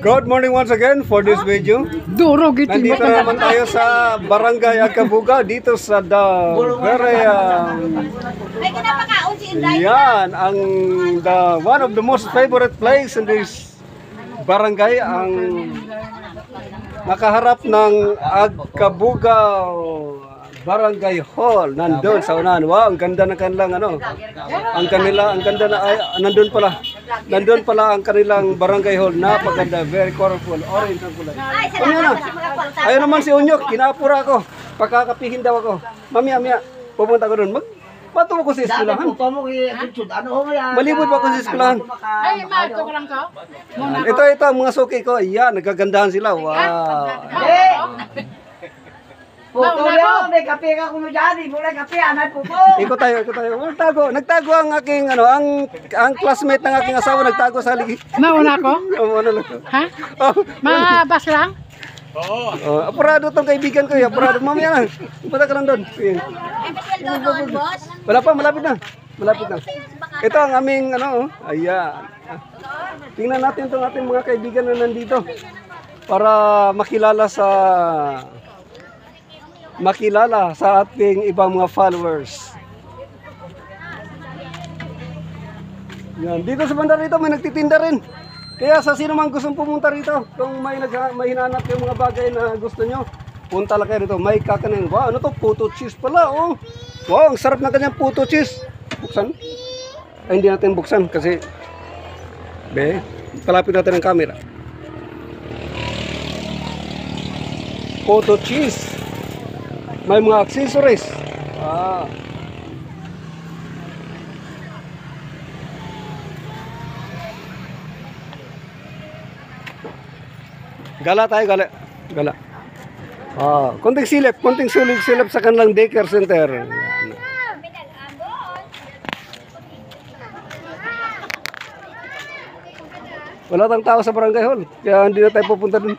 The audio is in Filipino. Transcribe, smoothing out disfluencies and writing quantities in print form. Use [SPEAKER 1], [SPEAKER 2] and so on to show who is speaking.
[SPEAKER 1] Good morning once again for this video.
[SPEAKER 2] Duro gitu.
[SPEAKER 1] Nandito naman tayo sa Barangay Agkabuga dito sa very yan ang one of the most favorite place in this barangay, ang nakaharap ng Agkabuga Barangay Hall, nandun sa unahan. Wow, ang ganda ng kanilang ang ganda na nandun pala ang kanilang Barangay Hall. Napaganda, very colorful, orange ang kulay. Ayun naman si Unyok, kinapura ako, pagkakapihin daw ako. Mamaya pupunta ko doon, patumo ko sa eskwelahan. Malibot pa ako sa eskwelahan.
[SPEAKER 2] Ay, mato ko lang ko.
[SPEAKER 1] Ito ang mga suki ko. Ayan, nagagandahan sila. Wow.
[SPEAKER 3] Puto yo, may kape ka kuno diyan, mula kape anan puto.
[SPEAKER 1] Ikot tayo. Nagtago ang aking ang classmate ng aking asawa, nagtago sa haligi.
[SPEAKER 2] Mauna ko?
[SPEAKER 1] Ano lang.
[SPEAKER 2] Ha? Mabas lang?
[SPEAKER 1] Oo. Apurado tong kaibigan ko, apurado. Mamaya na. Punta ka lang doon. Wala pa, malapit na. Ito ang aming ayan. Tingnan natin itong ating mga kaibigan na nandito para makilala sa ating ibang mga followers. Yan, dito sa banda rito may nagtitinda rin. Kaya sa sino mang gustong pumunta rito, kung may hinanap yung mga bagay na gusto nyo, punta lang kayo rito. May kakanin. Wow, ano to? Puto cheese pala. Oh. Wow, ang sarap na kanyang puto cheese. Buksan? Ay, hindi natin buksan kasi palapit natin ang camera. Puto cheese. May mga accessories. Gala tayo. Konting silip sa kanilang daycare center. Wala tang tao sa barangay hall, kaya hindi na tayo pupunta dun.